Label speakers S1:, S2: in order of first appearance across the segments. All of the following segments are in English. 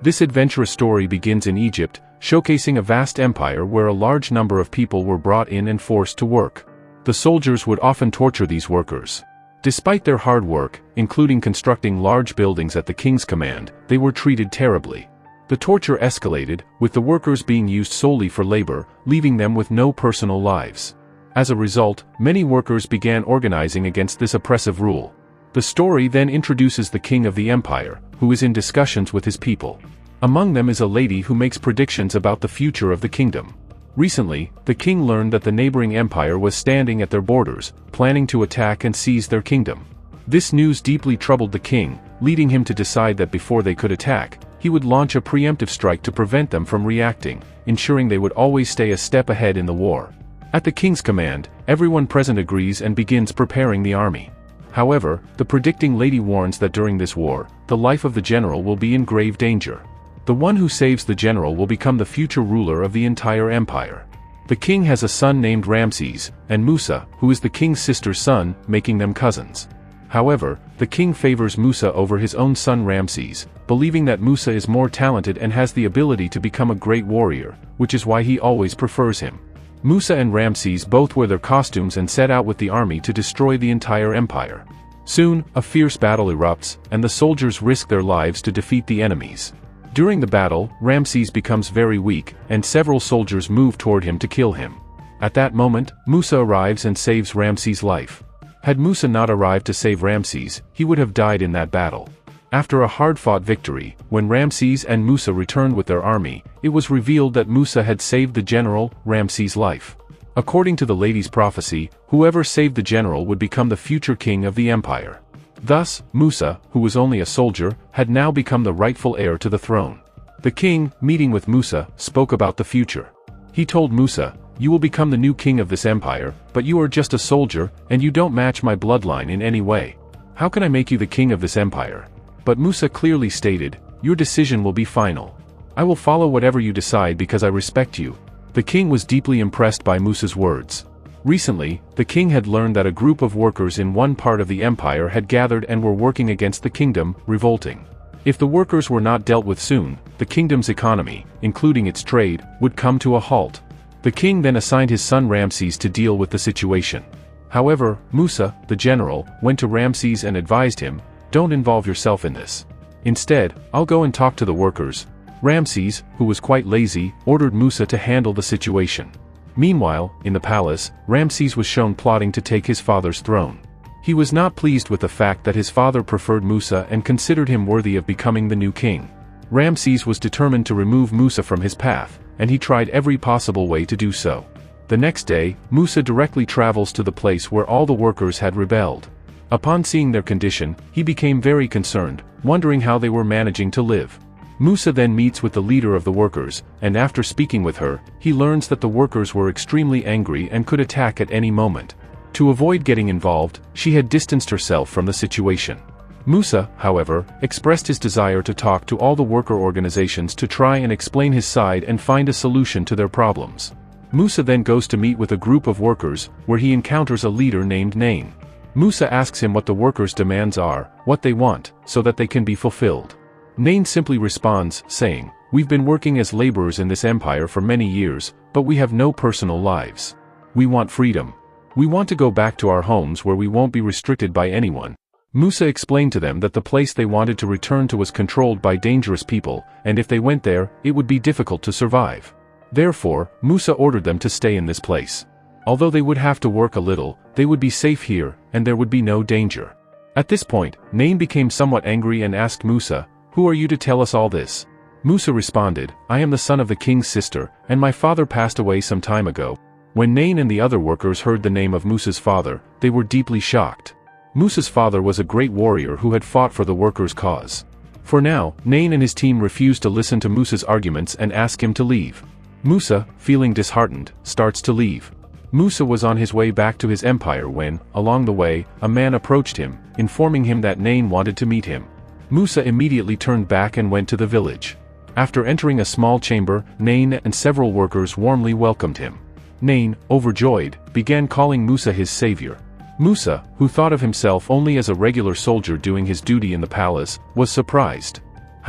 S1: This adventurous story begins in Egypt, showcasing a vast empire where a large number of people were brought in and forced to work. The soldiers would often torture these workers. Despite their hard work, including constructing large buildings at the king's command, they were treated terribly. The torture escalated, with the workers being used solely for labor, leaving them with no personal lives. As a result, many workers began organizing against this oppressive rule. The story then introduces the king of the empire, who is in discussions with his people. Among them is a lady who makes predictions about the future of the kingdom. Recently, the king learned that the neighboring empire was standing at their borders, planning to attack and seize their kingdom. This news deeply troubled the king, leading him to decide that before they could attack, he would launch a preemptive strike to prevent them from reacting, ensuring they would always stay a step ahead in the war. At the king's command, everyone present agrees and begins preparing the army. However, the predicting lady warns that during this war, the life of the general will be in grave danger. The one who saves the general will become the future ruler of the entire empire. The king has a son named Ramses, and Musa, who is the king's sister's son, making them cousins. However, the king favors Musa over his own son Ramses, believing that Musa is more talented and has the ability to become a great warrior, which is why he always prefers him. Musa and Ramses both wear their costumes and set out with the army to destroy the entire empire. Soon, a fierce battle erupts, and the soldiers risk their lives to defeat the enemies. During the battle, Ramses becomes very weak, and several soldiers move toward him to kill him. At that moment, Musa arrives and saves Ramses' life. Had Musa not arrived to save Ramses, he would have died in that battle. After a hard-fought victory, when Ramses and Musa returned with their army, it was revealed that Musa had saved the general, Ramses' life. According to the lady's prophecy, whoever saved the general would become the future king of the empire. Thus, Musa, who was only a soldier, had now become the rightful heir to the throne. The king, meeting with Musa, spoke about the future. He told Musa, "You will become the new king of this empire, but you are just a soldier, and you don't match my bloodline in any way. How can I make you the king of this empire?" But Musa clearly stated, "Your decision will be final. I will follow whatever you decide because I respect you." The king was deeply impressed by Musa's words. Recently, the king had learned that a group of workers in one part of the empire had gathered and were working against the kingdom, revolting. If the workers were not dealt with soon, the kingdom's economy, including its trade, would come to a halt. The king then assigned his son Ramses to deal with the situation. However, Musa, the general, went to Ramses and advised him, "Don't involve yourself in this. Instead, I'll go and talk to the workers." Ramses, who was quite lazy, ordered Musa to handle the situation. Meanwhile, in the palace, Ramses was shown plotting to take his father's throne. He was not pleased with the fact that his father preferred Musa and considered him worthy of becoming the new king. Ramses was determined to remove Musa from his path, and he tried every possible way to do so. The next day, Musa directly travels to the place where all the workers had rebelled. Upon seeing their condition, he became very concerned, wondering how they were managing to live. Musa then meets with the leader of the workers, and after speaking with her, he learns that the workers were extremely angry and could attack at any moment. To avoid getting involved, she had distanced herself from the situation. Musa, however, expressed his desire to talk to all the worker organizations to try and explain his side and find a solution to their problems. Musa then goes to meet with a group of workers, where he encounters a leader named Nain. Musa asks him what the workers' demands are, what they want, so that they can be fulfilled. Nain simply responds, saying, "We've been working as laborers in this empire for many years, but we have no personal lives. We want freedom. We want to go back to our homes where we won't be restricted by anyone." Musa explained to them that the place they wanted to return to was controlled by dangerous people, and if they went there, it would be difficult to survive. Therefore, Musa ordered them to stay in this place. Although they would have to work a little, they would be safe here, and there would be no danger. At this point, Nain became somewhat angry and asked Musa, "Who are you to tell us all this?" Musa responded, "I am the son of the king's sister, and my father passed away some time ago." When Nain and the other workers heard the name of Musa's father, they were deeply shocked. Musa's father was a great warrior who had fought for the workers' cause. For now, Nain and his team refused to listen to Musa's arguments and ask him to leave. Musa, feeling disheartened, starts to leave. Musa was on his way back to his empire when, along the way, a man approached him, informing him that Nain wanted to meet him. Musa immediately turned back and went to the village. After entering a small chamber, Nain and several workers warmly welcomed him. Nain, overjoyed, began calling Musa his savior. Musa, who thought of himself only as a regular soldier doing his duty in the palace, was surprised.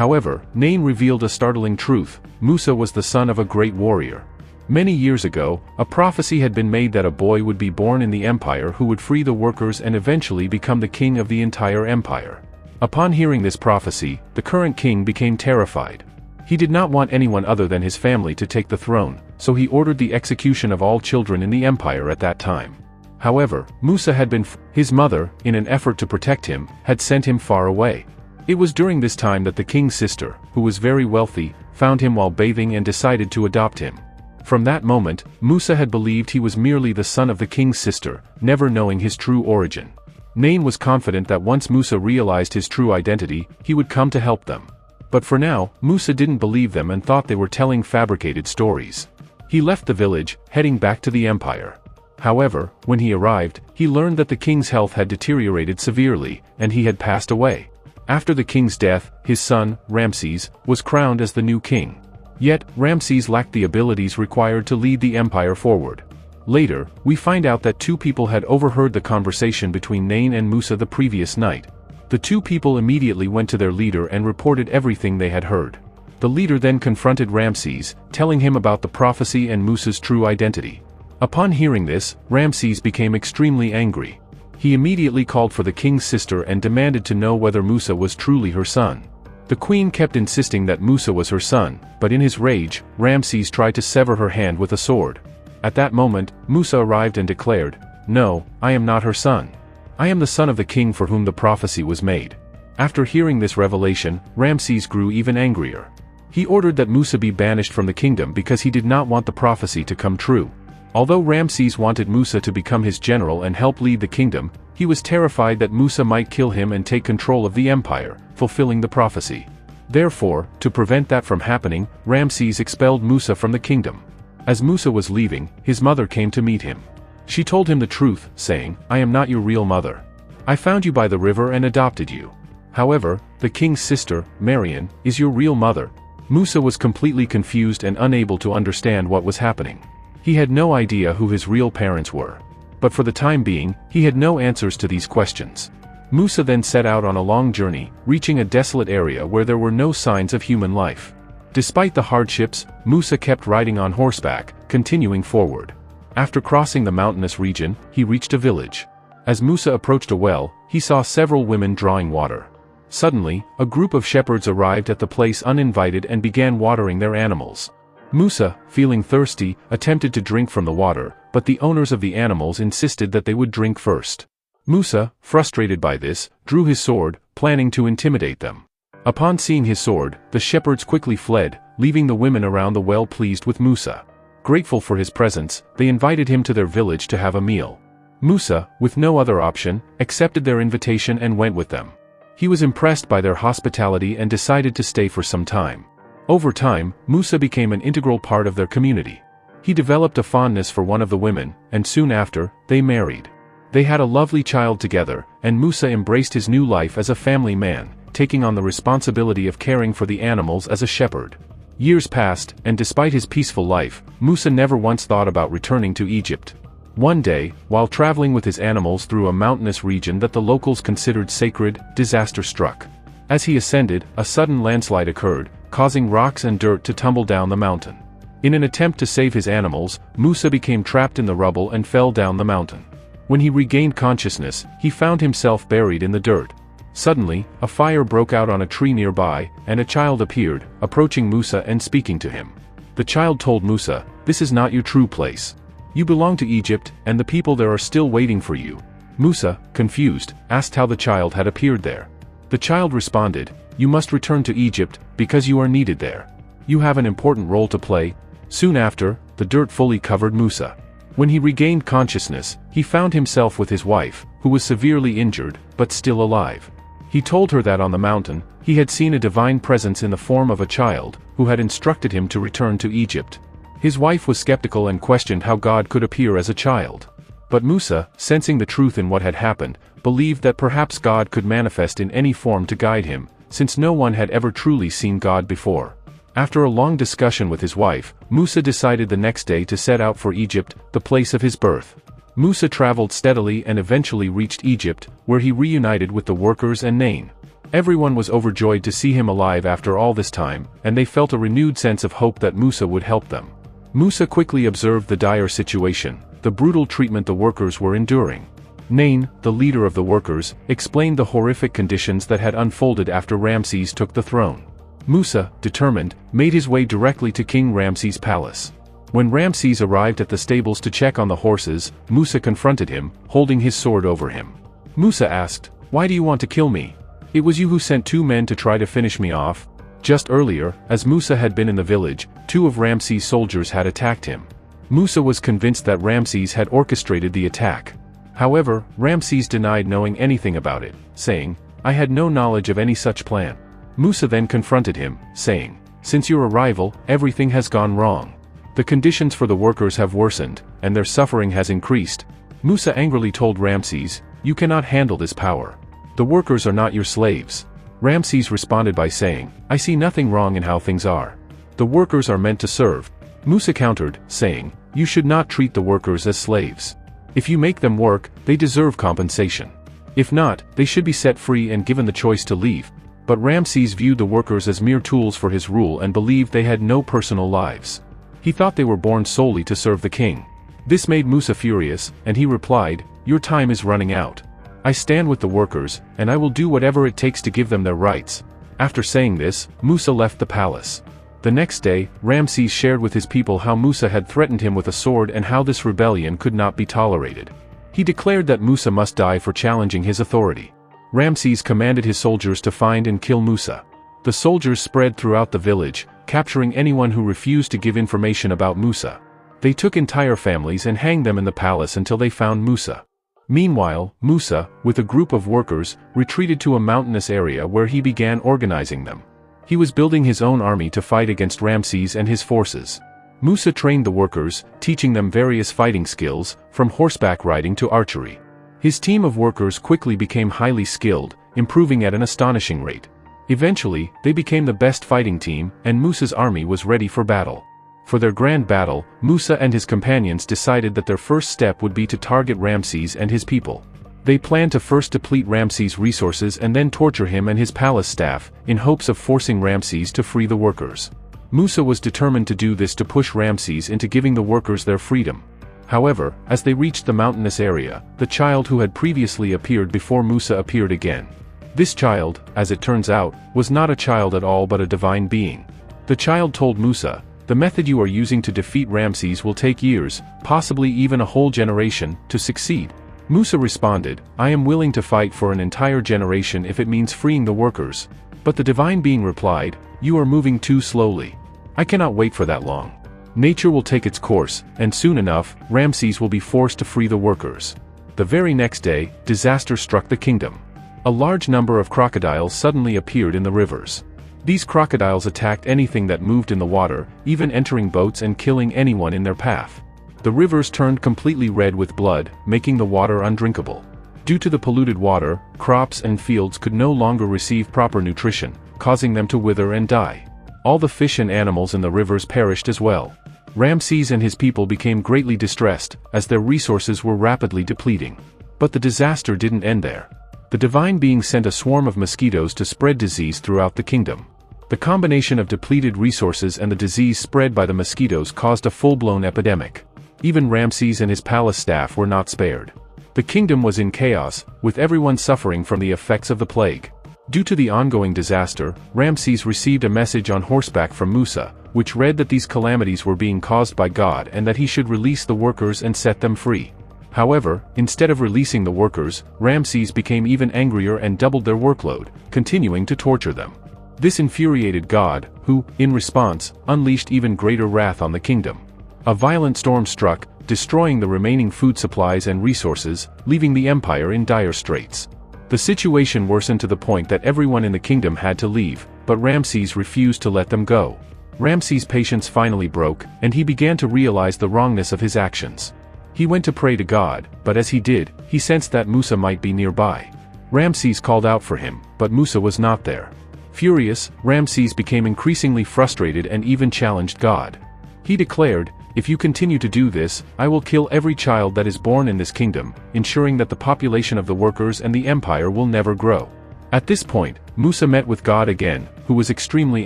S1: However, Nain revealed a startling truth: Musa was the son of a great warrior. Many years ago, a prophecy had been made that a boy would be born in the empire who would free the workers and eventually become the king of the entire empire. Upon hearing this prophecy, the current king became terrified. He did not want anyone other than his family to take the throne, so he ordered the execution of all children in the empire at that time. However, Musa had been his mother, in an effort to protect him, had sent him far away. It was during this time that the king's sister, who was very wealthy, found him while bathing and decided to adopt him. From that moment, Musa had believed he was merely the son of the king's sister, never knowing his true origin. Nain was confident that once Musa realized his true identity, he would come to help them. But for now, Musa didn't believe them and thought they were telling fabricated stories. He left the village, heading back to the empire. However, when he arrived, he learned that the king's health had deteriorated severely, and he had passed away. After the king's death, his son, Ramses, was crowned as the new king. Yet, Ramses lacked the abilities required to lead the empire forward. Later, we find out that two people had overheard the conversation between Nain and Musa the previous night. The two people immediately went to their leader and reported everything they had heard. The leader then confronted Ramses, telling him about the prophecy and Musa's true identity. Upon hearing this, Ramses became extremely angry. He immediately called for the king's sister and demanded to know whether Musa was truly her son. The queen kept insisting that Musa was her son, but in his rage, Ramses tried to sever her hand with a sword. At that moment, Musa arrived and declared, "No, I am not her son. I am the son of the king for whom the prophecy was made." After hearing this revelation, Ramses grew even angrier. He ordered that Musa be banished from the kingdom because he did not want the prophecy to come true. Although Ramses wanted Musa to become his general and help lead the kingdom, he was terrified that Musa might kill him and take control of the empire, fulfilling the prophecy. Therefore, to prevent that from happening, Ramses expelled Musa from the kingdom. As Musa was leaving, his mother came to meet him. She told him the truth, saying, "I am not your real mother. I found you by the river and adopted you. However, the king's sister, Marian, is your real mother." Musa was completely confused and unable to understand what was happening. He had no idea who his real parents were. But for the time being, he had no answers to these questions. Musa then set out on a long journey, reaching a desolate area where there were no signs of human life. Despite the hardships, Musa kept riding on horseback, continuing forward. After crossing the mountainous region, he reached a village. As Musa approached a well, he saw several women drawing water. Suddenly, a group of shepherds arrived at the place uninvited and began watering their animals. Musa, feeling thirsty, attempted to drink from the water, but the owners of the animals insisted that they would drink first. Musa, frustrated by this, drew his sword, planning to intimidate them. Upon seeing his sword, the shepherds quickly fled, leaving the women around the well pleased with Musa. Grateful for his presence, they invited him to their village to have a meal. Musa, with no other option, accepted their invitation and went with them. He was impressed by their hospitality and decided to stay for some time. Over time, Musa became an integral part of their community. He developed a fondness for one of the women, and soon after, they married. They had a lovely child together, and Musa embraced his new life as a family man, taking on the responsibility of caring for the animals as a shepherd. Years passed, and despite his peaceful life, Musa never once thought about returning to Egypt. One day, while traveling with his animals through a mountainous region that the locals considered sacred, disaster struck. As he ascended, a sudden landslide occurred, causing rocks and dirt to tumble down the mountain. In an attempt to save his animals, Musa became trapped in the rubble and fell down the mountain. When he regained consciousness, he found himself buried in the dirt. Suddenly, a fire broke out on a tree nearby, and a child appeared, approaching Musa and speaking to him. The child told Musa, "This is not your true place. You belong to Egypt, and the people there are still waiting for you." Musa, confused, asked how the child had appeared there. The child responded, "You must return to Egypt, because you are needed there. You have an important role to play." Soon after, the dirt fully covered Musa. When he regained consciousness, he found himself with his wife, who was severely injured, but still alive. He told her that on the mountain, he had seen a divine presence in the form of a child, who had instructed him to return to Egypt. His wife was skeptical and questioned how God could appear as a child. But Musa, sensing the truth in what had happened, believed that perhaps God could manifest in any form to guide him, since no one had ever truly seen God before. After a long discussion with his wife, Musa decided the next day to set out for Egypt, the place of his birth. Musa traveled steadily and eventually reached Egypt, where he reunited with the workers and Nain. Everyone was overjoyed to see him alive after all this time, and they felt a renewed sense of hope that Musa would help them. Musa quickly observed the dire situation, the brutal treatment the workers were enduring. Nain, the leader of the workers, explained the horrific conditions that had unfolded after Ramses took the throne. Musa, determined, made his way directly to King Ramses' palace. When Ramses arrived at the stables to check on the horses, Musa confronted him, holding his sword over him. Musa asked, "Why do you want to kill me? It was you who sent 2 men to try to finish me off." Just earlier, as Musa had been in the village, 2 of Ramses' soldiers had attacked him. Musa was convinced that Ramses had orchestrated the attack. However, Ramses denied knowing anything about it, saying, "I had no knowledge of any such plan." Musa then confronted him, saying, "Since your arrival, everything has gone wrong. The conditions for the workers have worsened, and their suffering has increased." Musa angrily told Ramses, "You cannot handle this power. The workers are not your slaves." Ramses responded by saying, "I see nothing wrong in how things are. The workers are meant to serve." Musa countered, saying, "You should not treat the workers as slaves. If you make them work, they deserve compensation. If not, they should be set free and given the choice to leave." But Ramses viewed the workers as mere tools for his rule and believed they had no personal lives. He thought they were born solely to serve the king. This made Musa furious, and he replied, "Your time is running out. I stand with the workers, and I will do whatever it takes to give them their rights." After saying this, Musa left the palace. The next day, Ramses shared with his people how Musa had threatened him with a sword and how this rebellion could not be tolerated. He declared that Musa must die for challenging his authority. Ramses commanded his soldiers to find and kill Musa. The soldiers spread throughout the village, capturing anyone who refused to give information about Musa. They took entire families and hanged them in the palace until they found Musa. Meanwhile, Musa, with a group of workers, retreated to a mountainous area where he began organizing them. He was building his own army to fight against Ramses and his forces. Musa trained the workers, teaching them various fighting skills, from horseback riding to archery. His team of workers quickly became highly skilled, improving at an astonishing rate. Eventually, they became the best fighting team, and Musa's army was ready for battle. For their grand battle, Musa and his companions decided that their first step would be to target Ramses and his people. They planned to first deplete Ramses' resources and then torture him and his palace staff, in hopes of forcing Ramses to free the workers. Musa was determined to do this to push Ramses into giving the workers their freedom. However, as they reached the mountainous area, the child who had previously appeared before Musa appeared again. This child, as it turns out, was not a child at all but a divine being. The child told Musa, "The method you are using to defeat Ramses will take years, possibly even a whole generation, to succeed." Musa responded, "I am willing to fight for an entire generation if it means freeing the workers." But the divine being replied, "You are moving too slowly. I cannot wait for that long. Nature will take its course, and soon enough, Ramses will be forced to free the workers." The very next day, disaster struck the kingdom. A large number of crocodiles suddenly appeared in the rivers. These crocodiles attacked anything that moved in the water, even entering boats and killing anyone in their path. The rivers turned completely red with blood, making the water undrinkable. Due to the polluted water, crops and fields could no longer receive proper nutrition, causing them to wither and die. All the fish and animals in the rivers perished as well. Ramses and his people became greatly distressed, as their resources were rapidly depleting. But the disaster didn't end there. The divine being sent a swarm of mosquitoes to spread disease throughout the kingdom. The combination of depleted resources and the disease spread by the mosquitoes caused a full-blown epidemic. Even Ramses and his palace staff were not spared. The kingdom was in chaos, with everyone suffering from the effects of the plague. Due to the ongoing disaster, Ramses received a message on horseback from Musa, which read that these calamities were being caused by God and that he should release the workers and set them free. However, instead of releasing the workers, Ramses became even angrier and doubled their workload, continuing to torture them. This infuriated God, who, in response, unleashed even greater wrath on the kingdom. A violent storm struck, destroying the remaining food supplies and resources, leaving the empire in dire straits. The situation worsened to the point that everyone in the kingdom had to leave, but Ramses refused to let them go. Ramses' patience finally broke, and he began to realize the wrongness of his actions. He went to pray to God, but as he did, he sensed that Musa might be nearby. Ramses called out for him, but Musa was not there. Furious, Ramses became increasingly frustrated and even challenged God. He declared, "If you continue to do this, I will kill every child that is born in this kingdom, ensuring that the population of the workers and the empire will never grow." At this point, Musa met with God again, who was extremely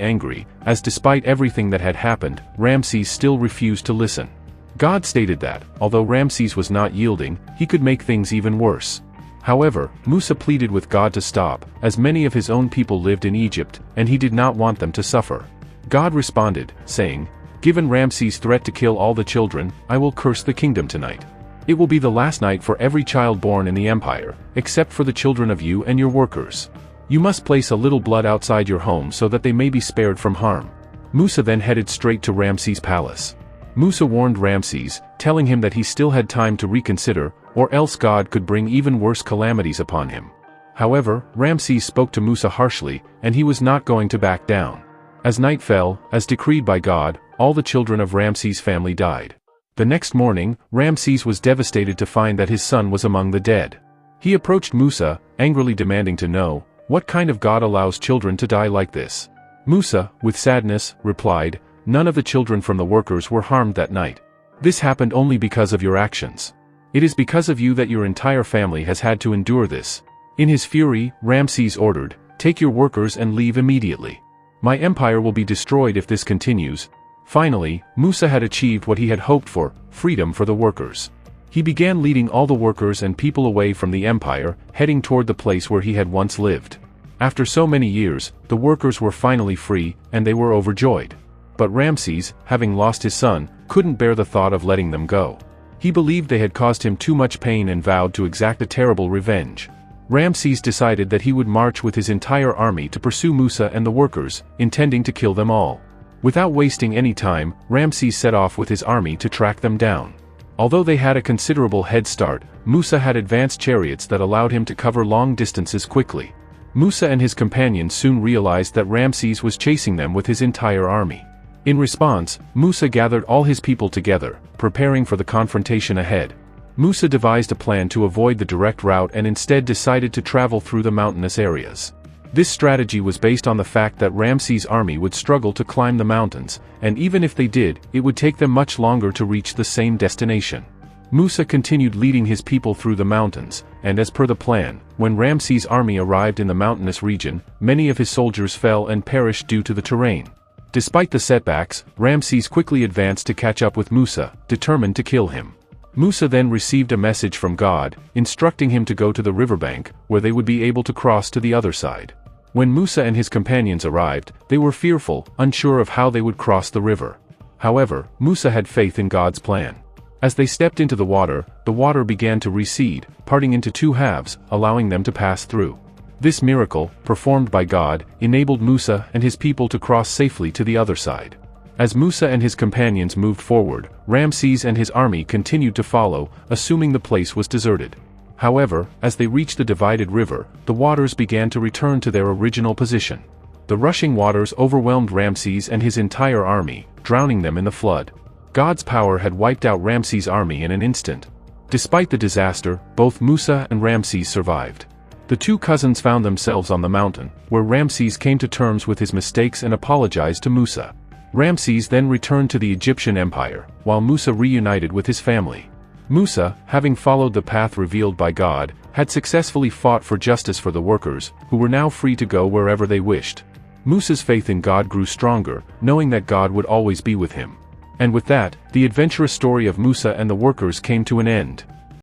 S1: angry, as despite everything that had happened, Ramses still refused to listen. God stated that, although Ramses was not yielding, he could make things even worse. However, Musa pleaded with God to stop, as many of his own people lived in Egypt, and he did not want them to suffer. God responded, saying, "Given Ramses' threat to kill all the children, I will curse the kingdom tonight. It will be the last night for every child born in the empire, except for the children of you and your workers. You must place a little blood outside your home so that they may be spared from harm." Musa then headed straight to Ramses' palace. Musa warned Ramses, telling him that he still had time to reconsider, or else God could bring even worse calamities upon him. However, Ramses spoke to Musa harshly, and he was not going to back down. As night fell, as decreed by God, all the children of Ramses' family died. The next morning, Ramses was devastated to find that his son was among the dead. He approached Musa, angrily demanding to know, "What kind of God allows children to die like this?" Musa, with sadness, replied, "None of the children from the workers were harmed that night. This happened only because of your actions. It is because of you that your entire family has had to endure this." In his fury, Ramses ordered, "Take your workers and leave immediately. My empire will be destroyed if this continues." Finally, Musa had achieved what he had hoped for, freedom for the workers. He began leading all the workers and people away from the empire, heading toward the place where he had once lived. After so many years, the workers were finally free, and they were overjoyed. But Ramses, having lost his son, couldn't bear the thought of letting them go. He believed they had caused him too much pain and vowed to exact a terrible revenge. Ramses decided that he would march with his entire army to pursue Musa and the workers, intending to kill them all. Without wasting any time, Ramses set off with his army to track them down. Although they had a considerable head start, Musa had advanced chariots that allowed him to cover long distances quickly. Musa and his companions soon realized that Ramses was chasing them with his entire army. In response, Musa gathered all his people together, preparing for the confrontation ahead. Musa devised a plan to avoid the direct route and instead decided to travel through the mountainous areas. This strategy was based on the fact that Ramses' army would struggle to climb the mountains, and even if they did, it would take them much longer to reach the same destination. Musa continued leading his people through the mountains, and as per the plan, when Ramses' army arrived in the mountainous region, many of his soldiers fell and perished due to the terrain. Despite the setbacks, Ramses quickly advanced to catch up with Musa, determined to kill him. Musa then received a message from God, instructing him to go to the riverbank, where they would be able to cross to the other side. When Musa and his companions arrived, they were fearful, unsure of how they would cross the river. However, Musa had faith in God's plan. As they stepped into the water began to recede, parting into two halves, allowing them to pass through. This miracle, performed by God, enabled Musa and his people to cross safely to the other side. As Musa and his companions moved forward, Ramses and his army continued to follow, assuming the place was deserted. However, as they reached the divided river, the waters began to return to their original position. The rushing waters overwhelmed Ramses and his entire army, drowning them in the flood. God's power had wiped out Ramses' army in an instant. Despite the disaster, both Musa and Ramses survived. The two cousins found themselves on the mountain, where Ramses came to terms with his mistakes and apologized to Musa. Ramses then returned to the Egyptian empire, while Musa reunited with his family. Musa, having followed the path revealed by God, had successfully fought for justice for the workers, who were now free to go wherever they wished. Musa's faith in God grew stronger, knowing that God would always be with him. And with that, the adventurous story of Musa and the workers came to an end.